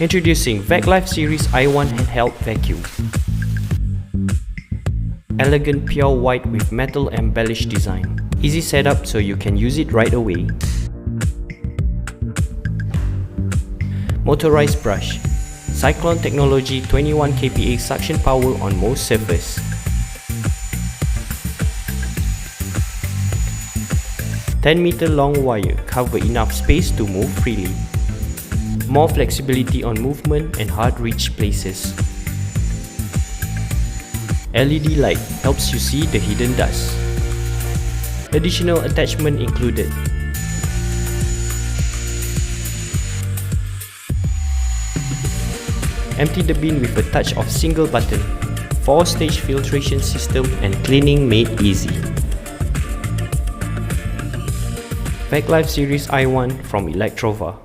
Introducing Vaclife Series i1 Handheld Vacuum. Elegant pure white with metal embellished design. Easy setup so you can use it right away. Motorized brush. Cyclone technology 21 kPa suction power on most surface. "10-meter long wire cover enough space to move freely. More flexibility on movement and hard-reach places. LED light helps you see the hidden dust. Additional attachment included. Empty the bin with a touch of single button. 4-stage filtration system and cleaning made easy. Vaclife Series i1 from Electrova.